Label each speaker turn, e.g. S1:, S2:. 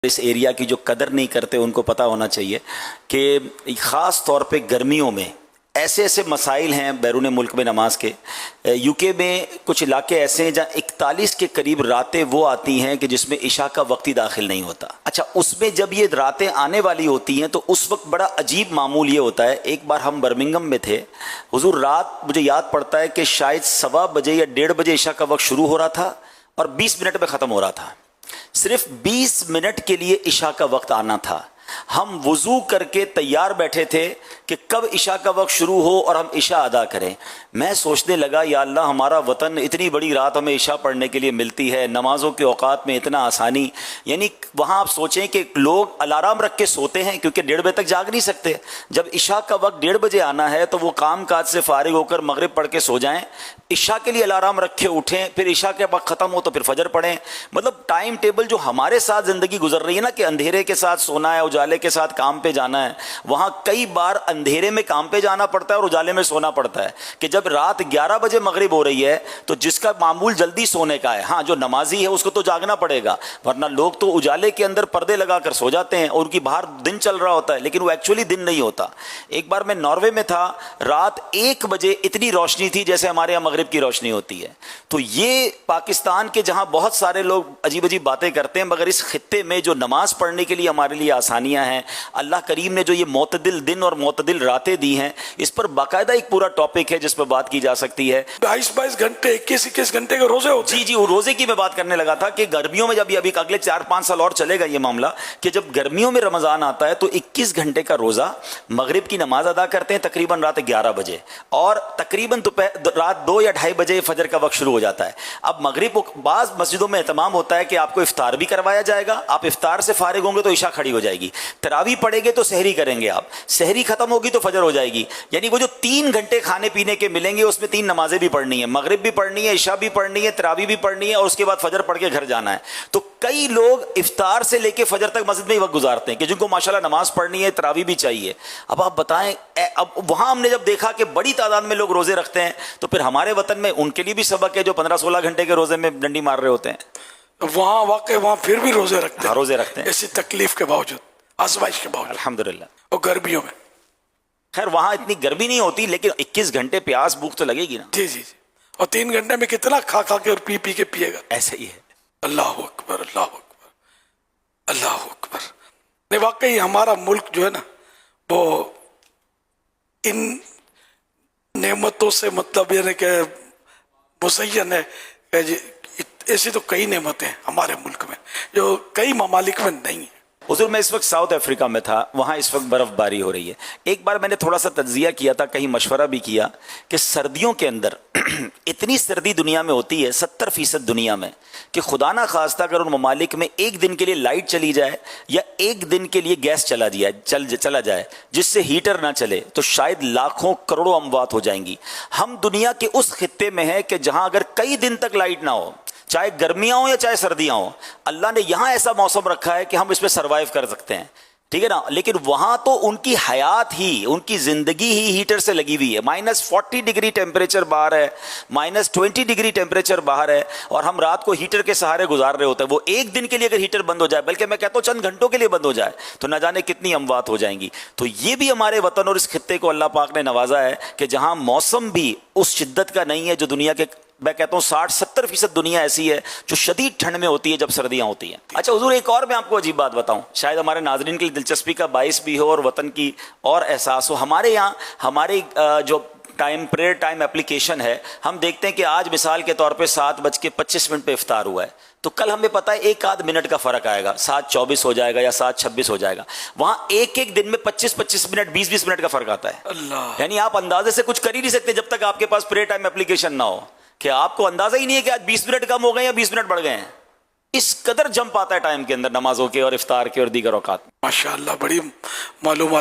S1: اس area کی جو قدر نہیں کرتے ان کو پتہ ہونا چاہیے کہ خاص طور پہ گرمیوں میں ایسے ایسے مسائل ہیں بیرون ملک میں نماز کے. یو کے میں کچھ علاقے ایسے ہیں جہاں 41 کے قریب راتیں وہ آتی ہیں کہ جس میں عشاء کا وقت ہی داخل نہیں ہوتا. اچھا اس میں جب یہ راتیں آنے والی ہوتی ہیں تو اس وقت بڑا عجیب معمول یہ ہوتا ہے. ایک بار ہم برمنگم میں تھے, حضور رات مجھے یاد پڑتا ہے کہ شاید 1:15 بجے یا 1:30 بجے عشاء کا وقت شروع ہو رہا تھا اور 20 منٹ میں ختم ہو رہا تھا. صرف 20 منٹ کے لیے عشاء کا وقت آنا تھا. ہم وضو کر کے تیار بیٹھے تھے کہ کب عشاء کا وقت شروع ہو اور ہم عشاء ادا کریں. میں سوچنے لگا یا اللہ ہمارا وطن اتنی بڑی رات ہمیں عشاء پڑھنے کے لیے ملتی ہے, نمازوں کے اوقات میں اتنا آسانی. یعنی وہاں آپ سوچیں کہ لوگ الارم رکھ کے سوتے ہیں کیونکہ 1:30 بجے تک جاگ نہیں سکتے. جب عشاء کا وقت 1:30 بجے آنا ہے تو وہ کام کاج سے فارغ ہو کر مغرب پڑھ کے سو جائیں, عشاء کے لیے الارم رکھے اٹھیں, پھر عشاء کے وقت ختم ہو تو پھر فجر پڑھیں. مطلب ٹائم ٹیبل جو ہمارے ساتھ زندگی گزر رہی ہے نا کہ اندھیرے کے ساتھ سونا ہے, اجالے کے ساتھ کام پہ جانا ہے, وہاں کئی بار اندھیرے میں کام پہ جانا پڑتا ہے اور اجالے میں سونا پڑتا ہے. کہ جب رات 11 بجے مغرب ہو رہی ہے تو جس کا معمول جلدی سونے کا ہے, ہاں جو نمازی ہے اس کو تو جاگنا پڑے گا, ورنہ لوگ تو اجالے کے اندر پردے لگا کر سو جاتے ہیں اور ان کی باہر دن چل رہا ہوتا ہے لیکن وہ ایکچولی دن نہیں ہوتا. ایک بار میں ناروے میں تھا, رات 1 بجے اتنی روشنی تھی جیسے ہمارے یہاں مغرب کی روشنی ہوتی ہے. تو یہ پاکستان کے جہاں بہت سارے لوگ عجیب عجیب باتیں کرتے ہیں, مگر اس خطے میں جو نماز پڑھنے کے لیے ہمارے لیے آسانیاں ہیں, اللہ کریم نے جو یہ معتدل دن اور معتدل راتیں دی ہیں, اس پر باقاعدہ ایک پورا ٹاپک ہے جس پر بات کی جا سکتی ہے.
S2: 22 گھنٹے 21 گھنٹے کے روزے ہوتے ہیں.
S1: جی وہ روزے کی میں بات کرنے لگا تھا کہ گرمیوں میں جب ابھی اگلے 4-5 سال اور چلے گا یہ معاملہ کہ جب گرمیوں میں رمضان آتا ہے تو 21 گھنٹے کا روزہ, مغرب کی نماز ادا کرتے ہیں تقریباً رات 11 بجے اور تقریباً رات 2 یا 2:30 بجے فجر کا وقت شروع ہو جاتا ہے. اب مغرب بعض مسجدوں میں اہتمام ہوتا ہے کہ آپ کو افطار بھی کروایا جائے گا, آپ افطار سے فارغ ہوں گے تو عشاء کھڑی ہو جائے گی, تراویح پڑھیں گے تو سحری کریں گے, آپ سحری ختم ہوگی تو فجر ہو جائے گی. یعنی وہ جو 3 گھنٹے کھانے پینے کے ملیں گے اس میں 3 نمازیں بھی پڑھنی ہے, مغرب بھی پڑھنی ہے, عشاء بھی پڑھنی ہے, تراویح بھی پڑھنی ہے اور اس کے بعد فجر پڑھ کے گھر جانا ہے. تو کئی لوگ افطار سے لے کے فجر تک مسجد میں ہی وقت گزارتے ہیں کہ جن کو ماشاءاللہ نماز پڑھنی ہے, تراویح بھی چاہیے. اب آپ بتائیں, اب وہاں ہم نے جب دیکھا کہ بڑی تعداد میں لوگ روزے رکھتے ہیں تو پھر ہمارے وطن میں ان کے لیے بھی سبق ہے جو 15-16 گھنٹے کے روزے میں ڈنڈی مار رہے ہوتے ہیں.
S2: وہاں واقع وہاں پھر بھی روزے رکھتے ہیں,
S1: روزے رکھتے ہیں
S2: ایسی تکلیف کے باوجود, آزمائش کے باوجود,
S1: الحمدللہ.
S2: اور گرمیوں میں
S1: خیر وہاں اتنی گرمی نہیں ہوتی لیکن 21 گھنٹے پیاس بھوک تو لگے گی نا.
S2: جی اور 3 گھنٹے میں کتنا کھا کے اور پی کے پیے گا.
S1: ایسا ہی ہے.
S2: اللہ اکبر اللہ اکبر اللہ اکبر. نہیں واقعی ہمارا ملک جو ہے نا وہ ان نعمتوں سے مطلب یعنی کہ مزین ہے. ایسی تو کئی نعمتیں ہیں ہمارے ملک میں جو کئی ممالک میں نہیں ہیں.
S1: حضور میں اس وقت ساؤتھ افریقہ میں تھا, وہاں اس وقت برف باری ہو رہی ہے. ایک بار میں نے تھوڑا سا تجزیہ کیا تھا, کہیں مشورہ بھی کیا کہ سردیوں کے اندر اتنی سردی دنیا میں ہوتی ہے 70% دنیا میں کہ خدا نہ خواستہ اگر ان ممالک میں ایک دن کے لیے لائٹ چلی جائے یا ایک دن کے لیے گیس چلا جائے جس سے ہیٹر نہ چلے تو شاید لاکھوں کروڑوں اموات ہو جائیں گی. ہم دنیا کے اس خطے میں ہیں کہ جہاں اگر کئی دن تک لائٹ نہ ہو, چاہے گرمیاں ہوں یا چاہے سردیاں ہوں, اللہ نے یہاں ایسا موسم رکھا ہے کہ ہم اس پہ سروائیو کر سکتے ہیں, ٹھیک ہے نا. لیکن وہاں تو ان کی حیات ہی, ان کی زندگی ہی ہیٹر سے لگی ہوئی ہے. -40 ڈگری ٹیمپریچر باہر ہے, -20 ڈگری ٹیمپریچر باہر ہے اور ہم رات کو ہیٹر کے سہارے گزار رہے ہوتے ہیں. وہ ایک دن کے لیے اگر ہیٹر بند ہو جائے, بلکہ میں کہتا ہوں چند گھنٹوں کے لیے بند ہو جائے, تو نہ جانے کتنی اموات ہو جائیں گی. تو یہ بھی ہمارے وطن اور اس خطے کو اللہ پاک نے نوازا ہے کہ جہاں موسم بھی اس شدت کا نہیں ہے جو دنیا کے, میں کہتا ہوں 60-70% دنیا ایسی ہے جو شدید ٹھنڈ میں ہوتی ہے جب سردیاں ہوتی ہیں. اچھا حضور ایک اور میں آپ کو عجیب بات بتاؤں, شاید ہمارے ناظرین کے لیے دلچسپی کا باعث بھی ہو اور وطن کی اور احساس ہو. ہمارے یہاں ہمارے جو پریئر ٹائم اپلیکیشن ہے, ہم دیکھتے ہیں کہ آج مثال کے طور پہ 7:25 پہ افطار ہوا ہے تو کل ہمیں پتہ ہے 1-8 منٹ کا فرق آئے گا, 7:24 ہو جائے گا یا 7:26 ہو جائے گا. وہاں ایک دن میں 25 منٹ 20 منٹ کا فرق آتا ہے.
S2: اللہ,
S1: یعنی آپ اندازے سے کچھ کر ہی نہیں سکتے جب تک آپ کے پاس پریئر ٹائم اپلیکیشن نہ ہو, کہ آپ کو اندازہ ہی نہیں ہے کہ آج 20 منٹ کم ہو گئے یا 20 منٹ بڑھ گئے ہیں. اس قدر جمپ آتا ہے ٹائم کے اندر نمازوں کے اور افطار کے اور دیگر اوقات.
S2: ماشاءاللہ بڑی معلومات